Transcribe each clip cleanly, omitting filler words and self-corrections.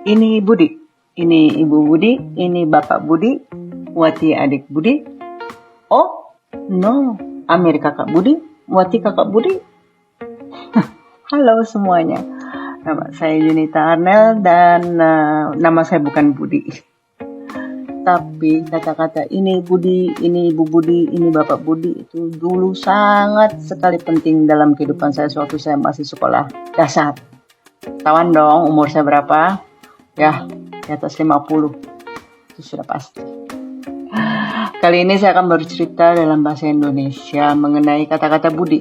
Ini Budi, ini Ibu Budi, ini Bapak Budi, Wati adik Budi. Oh, no, Amir kakak Budi, Wati kakak Budi. Halo semuanya, nama saya Yunita Arnel dan nama saya bukan Budi. Tapi kata-kata ini Budi, ini Ibu Budi, ini Bapak Budi itu dulu sangat sekali penting dalam kehidupan saya waktu saya masih sekolah dasar. Tawan dong umur saya berapa? Ya, di atas 50. Itu sudah pasti. Kali ini saya akan bercerita dalam bahasa Indonesia mengenai kata-kata Budi.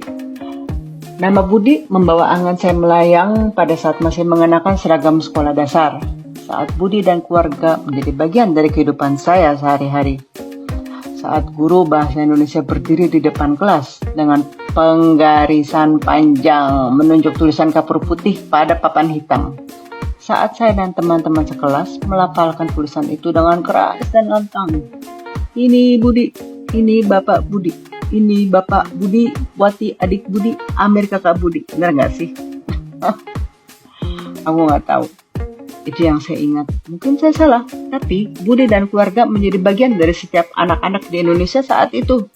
Nama Budi membawa angan saya melayang pada saat masih mengenakan seragam sekolah dasar. Saat Budi dan keluarga menjadi bagian dari kehidupan saya sehari-hari. Saat guru bahasa Indonesia berdiri di depan kelas dengan penggarisan panjang menunjuk tulisan kapur putih pada papan hitam. Saat saya dan teman-teman sekelas melafalkan tulisan itu dengan keras dan lantang. Ini Budi, ini Bapak Budi, ini Bapak Budi, Wati adik Budi, Amir kakak Budi. Benar nggak sih? Aku nggak tahu. Itu yang saya ingat. Mungkin saya salah, tapi Budi dan keluarga menjadi bagian dari setiap anak-anak di Indonesia saat itu.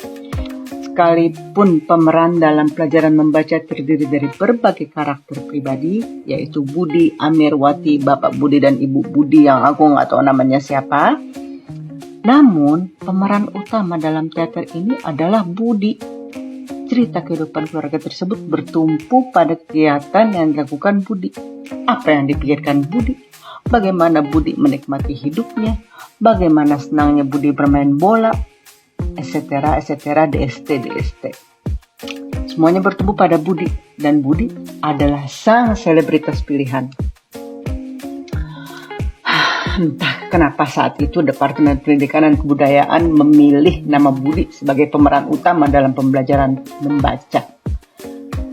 Sekalipun pemeran dalam pelajaran membaca terdiri dari berbagai karakter pribadi, yaitu Budi, Amir, Wati, Bapak Budi, dan Ibu Budi yang aku nggak tahu namanya siapa. Namun, pemeran utama dalam teater ini adalah Budi. Cerita kehidupan keluarga tersebut bertumpu pada kegiatan yang dilakukan Budi. Apa yang dipikirkan Budi? Bagaimana Budi menikmati hidupnya? Bagaimana senangnya Budi bermain bola? Etc. DST. Semuanya bertumbuh pada Budi, dan Budi adalah sang selebritas pilihan. Entah kenapa saat itu Departemen Pendidikan dan Kebudayaan memilih nama Budi sebagai pemeran utama dalam pembelajaran membaca.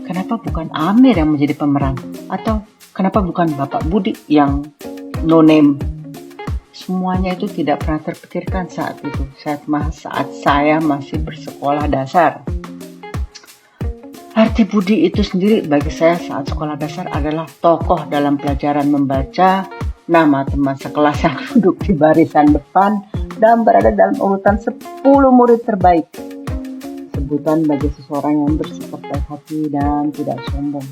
Kenapa bukan Amir yang menjadi pemeran? Atau kenapa bukan Bapak Budi yang no name? Semuanya itu tidak pernah terpikirkan saat itu, saat saya masih bersekolah dasar. Arti Budi itu sendiri bagi saya saat sekolah dasar adalah tokoh dalam pelajaran membaca, nama teman sekelas yang duduk di barisan depan, dan berada dalam urutan 10 murid terbaik. Sebutan bagi seseorang yang bersikap baik hati dan tidak sombong.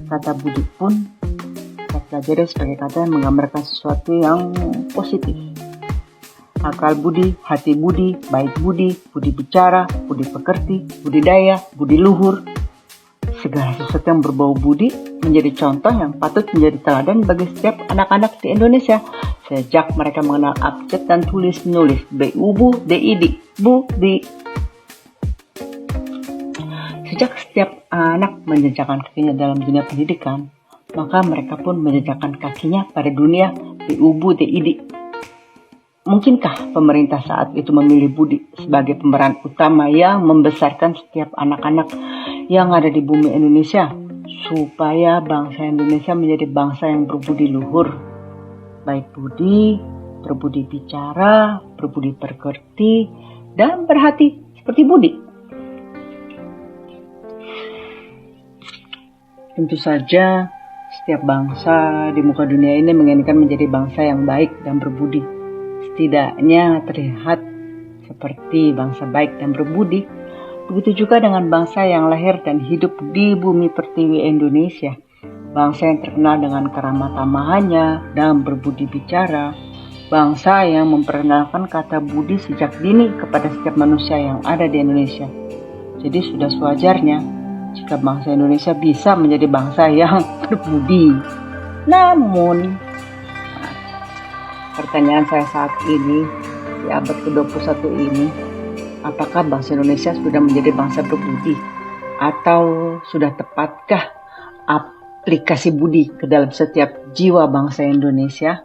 Kata Budi pun saya pelajari sebagai kata yang menggambarkan sesuatu yang positif. Akal Budi, hati Budi, baik Budi, Budi bicara, Budi pekerti, budidaya, Budi luhur. Segala sesuatu yang berbau Budi menjadi contoh yang patut menjadi teladan bagi setiap anak-anak di Indonesia. Sejak mereka mengenal abjad dan tulis-menulis, BUBU, DID, Budi. Sejak setiap anak menjejakkan kakinya dalam dunia pendidikan, maka mereka pun menjejakkan kakinya pada dunia BUBU DID. Mungkinkah pemerintah saat itu memilih Budi sebagai pemeran utama yang membesarkan setiap anak-anak yang ada di bumi Indonesia supaya bangsa Indonesia menjadi bangsa yang berbudi luhur, baik budi, berbudi bicara, berbudi pekerti, dan berhati seperti Budi? Tentu saja setiap bangsa di muka dunia ini menginginkan menjadi bangsa yang baik dan berbudi. Setidaknya terlihat seperti bangsa baik dan berbudi. Begitu juga dengan bangsa yang lahir dan hidup di bumi pertiwi Indonesia. Bangsa yang terkenal dengan keramat tamahannya dan berbudi bicara. Bangsa yang memperkenalkan kata budi sejak dini kepada setiap manusia yang ada di Indonesia. Jadi sudah sewajarnya jika bangsa Indonesia bisa menjadi bangsa yang berbudi. Namun, pertanyaan saya saat ini, di abad ke-21 ini, apakah bangsa Indonesia sudah menjadi bangsa berbudi? Atau sudah tepatkah aplikasi budi ke dalam setiap jiwa bangsa Indonesia?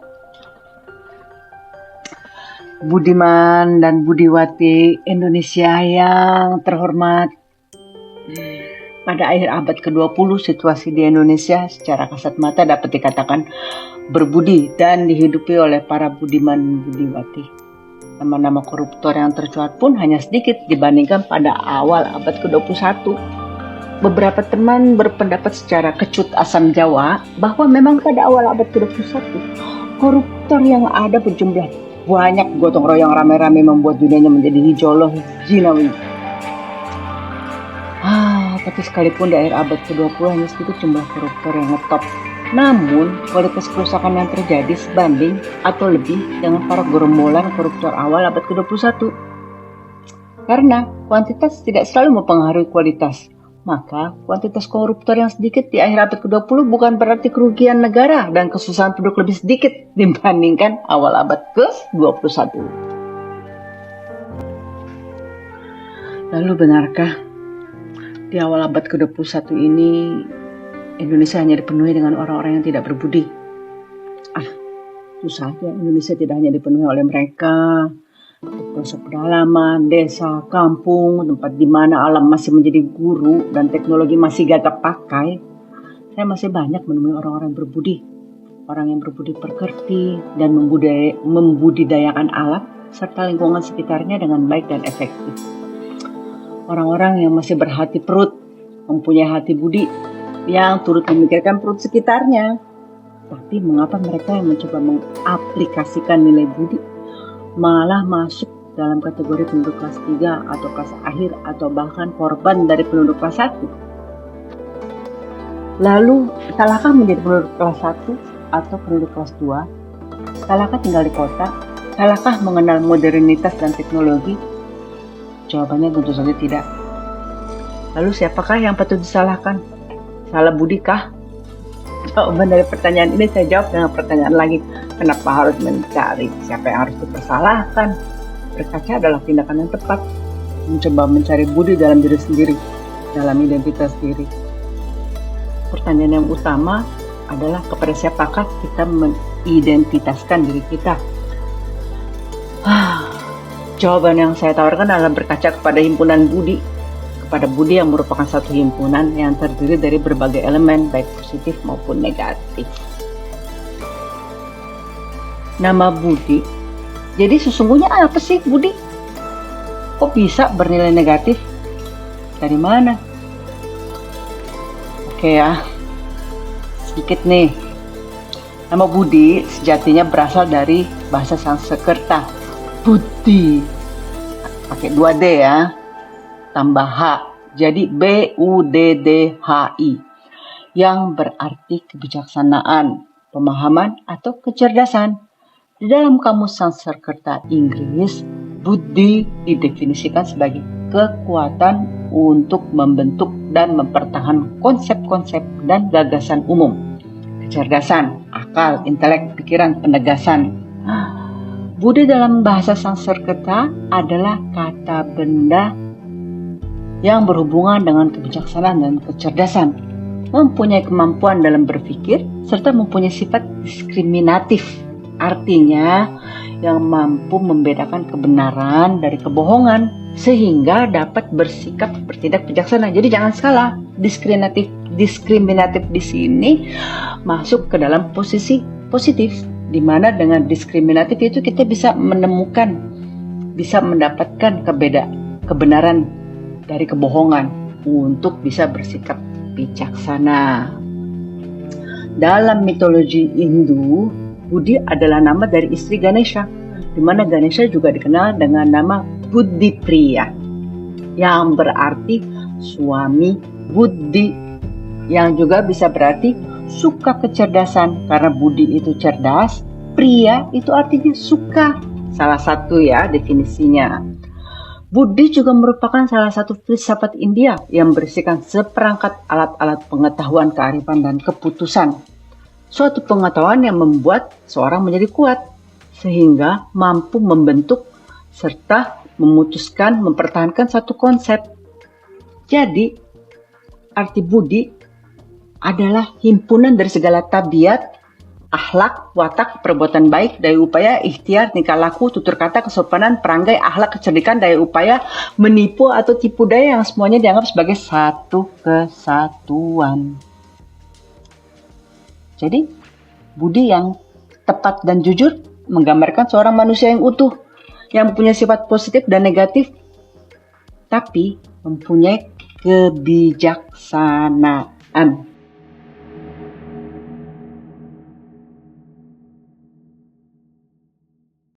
Budiman dan Budiwati Indonesia yang terhormat, pada akhir abad ke-20 situasi di Indonesia secara kasat mata dapat dikatakan berbudi dan dihidupi oleh para budiman Budiwati. Nama-nama koruptor yang tercuat pun hanya sedikit dibandingkan pada awal abad ke-21. beberapa teman berpendapat secara kecut asam Jawa bahwa memang pada awal abad ke-21, koruptor yang ada berjumlah banyak, gotong royong rame-rame membuat dunianya menjadi hijaulah jinawi. Tapi sekalipun di akhir abad ke-20 hanya sedikit jumlah koruptor yang ngetop. Namun, kualitas kerusakan yang terjadi sebanding atau lebih dengan para gerombolan koruptor awal abad ke-21. Karena kuantitas tidak selalu mempengaruhi kualitas, maka kuantitas koruptor yang sedikit di akhir abad ke-20 bukan berarti kerugian negara dan kesusahan penduduk lebih sedikit dibandingkan awal abad ke-21. Lalu benarkah di awal abad ke-21 ini Indonesia hanya dipenuhi dengan orang-orang yang tidak berbudi? Susah saja, Indonesia tidak hanya dipenuhi oleh mereka. Pelosok pedalaman, desa, kampung, tempat di mana alam masih menjadi guru dan teknologi masih gagap pakai, saya masih banyak menemui orang-orang berbudi. Orang yang berbudi pekerti dan membudidayakan alam serta lingkungan sekitarnya dengan baik dan efektif. Orang-orang yang masih berhati perut, mempunyai hati budi, yang turut memikirkan perut sekitarnya. Tapi mengapa mereka yang mencoba mengaplikasikan nilai budi malah masuk dalam kategori penduduk kelas 3 atau kelas akhir atau bahkan korban dari penduduk kelas 1? Lalu, salahkah menjadi penduduk kelas 1 atau penduduk kelas 2? Salahkah tinggal di kota? Salahkah mengenal modernitas dan teknologi? Jawabannya tentu saja tidak. Lalu siapakah yang patut disalahkan? Salah budikah? Jawaban dari pertanyaan ini saya jawab dengan pertanyaan lagi. Kenapa harus mencari siapa yang harus dipersalahkan? Berkaca adalah tindakan yang tepat. Mencoba mencari budi dalam diri sendiri, dalam identitas diri. Pertanyaan yang utama adalah kepada siapakah kita mengidentitaskan diri kita? Jawaban yang saya tawarkan adalah berkaca kepada himpunan budi, kepada budi yang merupakan satu himpunan yang terdiri dari berbagai elemen baik positif maupun negatif. Nama budi, jadi sesungguhnya apa sih budi? Kok bisa bernilai negatif? Dari mana? Oke ya, sedikit nih. Nama budi sejatinya berasal dari bahasa Sanskerta, buddhi, pakai 2D ya, tambah H, jadi B-U-D-D-H-I, yang berarti kebijaksanaan, pemahaman, atau kecerdasan. Di dalam kamus Sanskerta Inggris, buddhi didefinisikan sebagai kekuatan untuk membentuk dan mempertahankan konsep-konsep dan gagasan umum. Kecerdasan, akal, intelek, pikiran, penegasan. Buddhi dalam bahasa Sanskerta adalah kata benda yang berhubungan dengan kebijaksanaan dan kecerdasan, mempunyai kemampuan dalam berpikir, serta mempunyai sifat diskriminatif. Artinya, yang mampu membedakan kebenaran dari kebohongan, sehingga dapat bertindak bijaksana. Jadi jangan salah, diskriminatif di sini masuk ke dalam posisi positif, di mana dengan diskriminatif itu kita bisa menemukan, bisa mendapatkan kebenaran dari kebohongan untuk bisa bersikap bijaksana. Dalam mitologi Hindu, Buddhi adalah nama dari istri Ganesha, di mana Ganesha juga dikenal dengan nama Buddhi Priya, yang berarti suami Buddhi, yang juga bisa berarti suka kecerdasan, karena Buddhi itu cerdas, Priya itu artinya suka. Salah satu ya definisinya. Buddhi juga merupakan salah satu filsafat India yang berisikan seperangkat alat-alat pengetahuan, kearifan, dan keputusan. Suatu pengetahuan yang membuat seorang menjadi kuat, sehingga mampu membentuk serta memutuskan, mempertahankan satu konsep. Jadi, arti Buddhi adalah himpunan dari segala tabiat, akhlak, watak, perbuatan baik, daya upaya, ikhtiar, tingkah laku, tutur kata, kesopanan, perangai, akhlak, kecerdikan, daya upaya, menipu atau tipu daya, yang semuanya dianggap sebagai satu kesatuan. Jadi, budi yang tepat dan jujur menggambarkan seorang manusia yang utuh, yang mempunyai sifat positif dan negatif, tapi mempunyai kebijaksanaan.